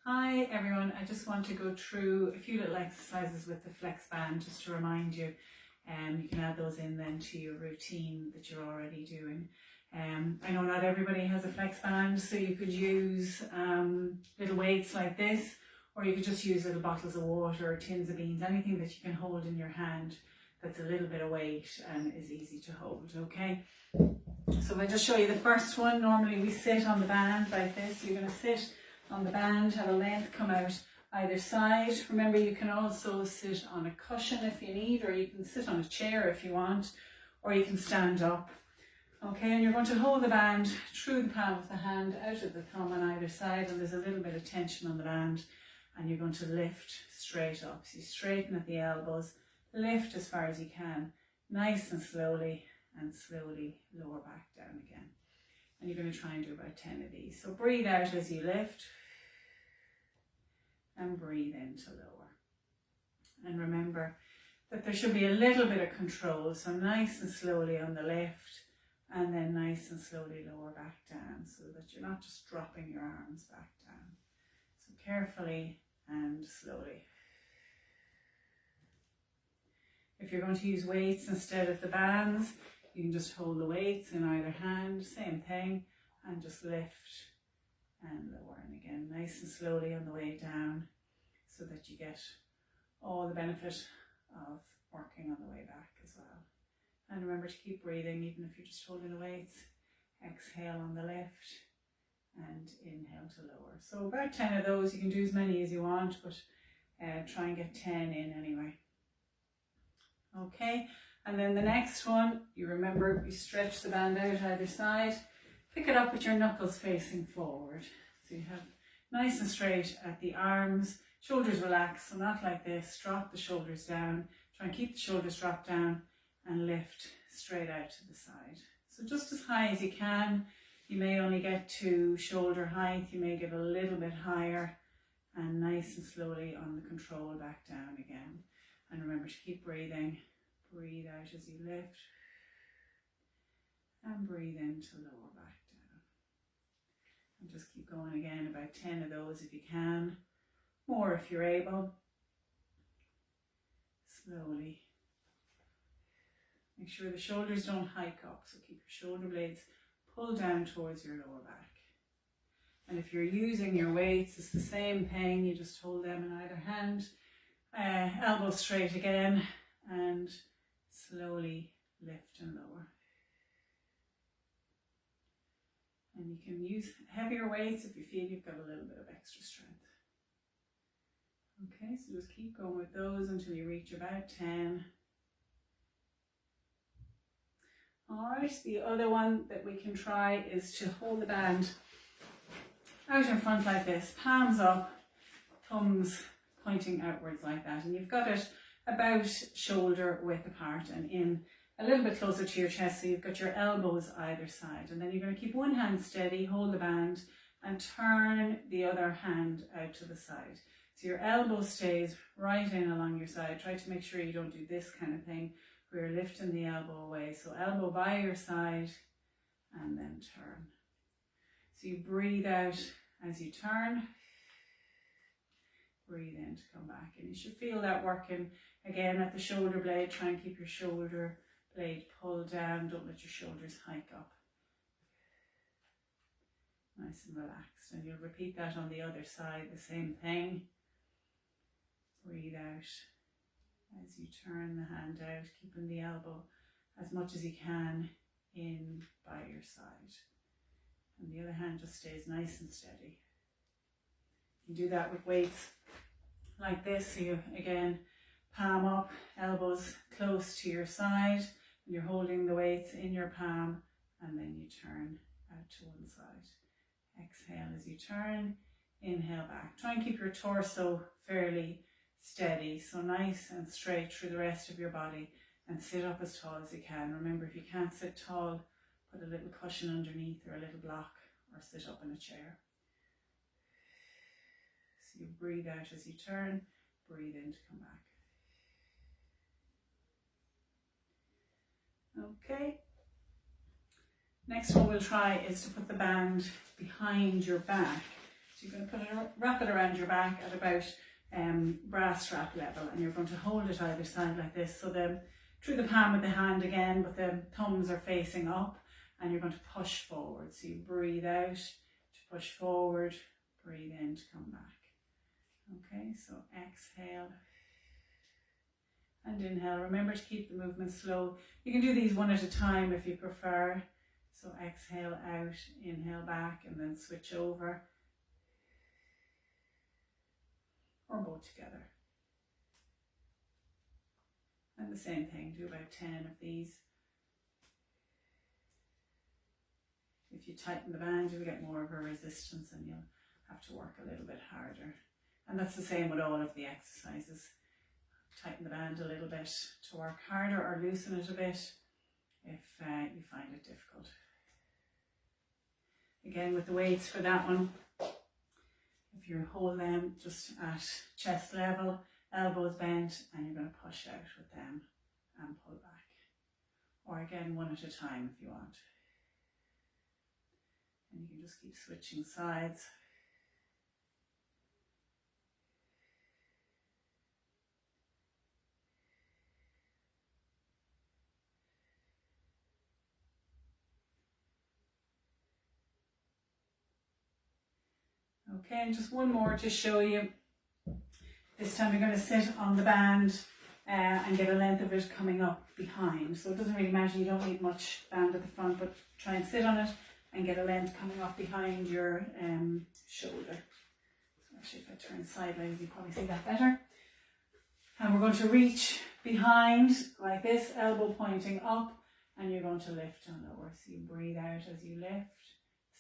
Hi everyone, I just want to go through a few little exercises with the flex band just to remind you. You can add those in then to your routine that you're already doing. I know not everybody has a flex band, so you could use little weights like this, or you could just use little bottles of water or tins of beans, anything that you can hold in your hand that's a little bit of weight and is easy to hold, okay? So if I just show you the first one, normally we sit on the band like this. You're going to sit on the band, have a length come out either side. Remember, you can also sit on a cushion if you need, or you can sit on a chair if you want, or you can stand up. Okay, and you're going to hold the band through the palm of the hand, out of the thumb on either side, and there's a little bit of tension on the band, and you're going to lift straight up. So you straighten at the elbows, lift as far as you can, nice and slowly lower back down again. And you're going to try and do about 10 of these. So breathe out as you lift and breathe in to lower. And remember that there should be a little bit of control. So nice and slowly on the lift, and then nice and slowly lower back down, so that you're not just dropping your arms back down. So carefully and slowly. If you're going to use weights instead of the bands, you can just hold the weights in either hand, same thing, and just lift and lower. And again, nice and slowly on the way down, so that you get all the benefit of working on the way back as well. And remember to keep breathing, even if you're just holding the weights. Exhale on the lift and inhale to lower. So about 10 of those. You can do as many as you want, but try and get 10 in anyway. Okay, and then the next one, you remember, you stretch the band out either side, pick it up with your knuckles facing forward. So you have nice and straight at the arms, shoulders relaxed, so not like this. Drop the shoulders down, try and keep the shoulders dropped down, and lift straight out to the side. So just as high as you can. You may only get to shoulder height, you may get a little bit higher, and nice and slowly on the control back down again. And remember to keep breathing. Breathe out as you lift, and breathe in to lower back down. And just keep going again, about 10 of those if you can, more if you're able. Slowly. Make sure the shoulders don't hike up, so keep your shoulder blades pulled down towards your lower back. And if you're using your weights, it's the same thing. You just hold them in either hand, elbows straight again, and slowly lift and lower. And you can use heavier weights if you feel you've got a little bit of extra strength. Okay, so just keep going with those until you reach about 10. Alright, the other one that we can try is to hold the band out in front like this, palms up, thumbs pointing outwards like that, and you've got it about shoulder width apart and in a little bit closer to your chest, so you've got your elbows either side. And then you're going to keep one hand steady, hold the band, and turn the other hand out to the side. So your elbow stays right in along your side. Try to make sure you don't do this kind of thing where you're lifting the elbow away. So elbow by your side and then turn. So you breathe out as you turn. Breathe in to come back, and you should feel that working again at the shoulder blade. Try and keep your shoulder blade pulled down, don't let your shoulders hike up. Nice and relaxed, and you'll repeat that on the other side, the same thing. Breathe out as you turn the hand out, keeping the elbow as much as you can in by your side, and the other hand just stays nice and steady. You do that with weights like this, so you again palm up, elbows close to your side, and you're holding the weights in your palm, and then you turn out to one side. Exhale as you turn, inhale back. Try and keep your torso fairly steady, so nice and straight through the rest of your body, and sit up as tall as you can. Remember, if you can't sit tall, put a little cushion underneath or a little block, or sit up in a chair. So you breathe out as you turn, breathe in to come back. Okay. Next one we'll try is to put the band behind your back. So you're going to wrap it around your back at about bra strap level, and you're going to hold it either side like this. So through the palm of the hand again, but the thumbs are facing up, and you're going to push forward. So you breathe out to push forward, breathe in to come back. Okay, so exhale and inhale. Remember to keep the movement slow. You can do these one at a time if you prefer. So exhale out, inhale back, and then switch over. Or both together. And the same thing, do about 10 of these. If you tighten the band, you'll get more of a resistance and you'll have to work a little bit harder. And that's the same with all of the exercises. Tighten the band a little bit to work harder, or loosen it a bit if you find it difficult. Again, with the weights for that one, if you hold them just at chest level, elbows bent, and you're going to push out with them and pull back. Or again, one at a time if you want. And you can just keep switching sides. Okay, and just one more to show you. This time you're going to sit on the band and get a length of it coming up behind. So it doesn't really matter, you don't need much band at the front, but try and sit on it and get a length coming up behind your shoulder. So actually if I turn sideways, you probably see that better. And we're going to reach behind like this, elbow pointing up, and you're going to lift and lower. So you breathe out as you lift.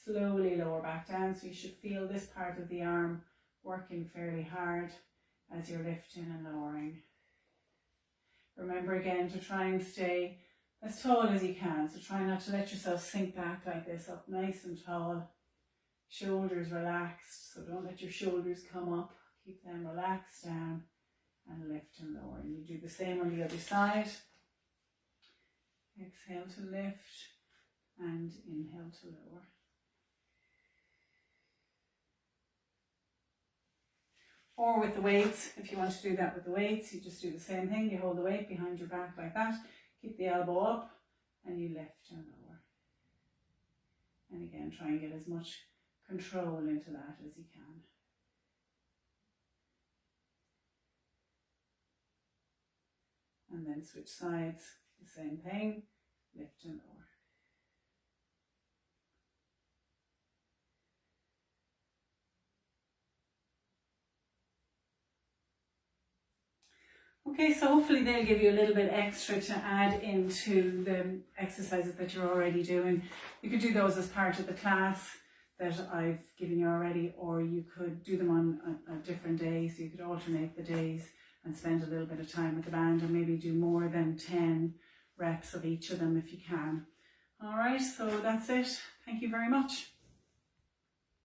Slowly lower back down, so you should feel this part of the arm working fairly hard as you're lifting and lowering. Remember again to try and stay as tall as you can, so try not to let yourself sink back like this, up nice and tall. Shoulders relaxed, so don't let your shoulders come up, keep them relaxed down, and lift and lower. And you do the same on the other side. Exhale to lift and inhale to lower. Or with the weights, if you want to do that with the weights, you just do the same thing. You hold the weight behind your back like that, keep the elbow up, and you lift and lower. And again, try and get as much control into that as you can. And then switch sides, the same thing, lift and lower. Okay, so hopefully they'll give you a little bit extra to add into the exercises that you're already doing. You could do those as part of the class that I've given you already, or you could do them on a different day, so you could alternate the days and spend a little bit of time with the band and maybe do more than 10 reps of each of them if you can. All right, so that's it. Thank you very much.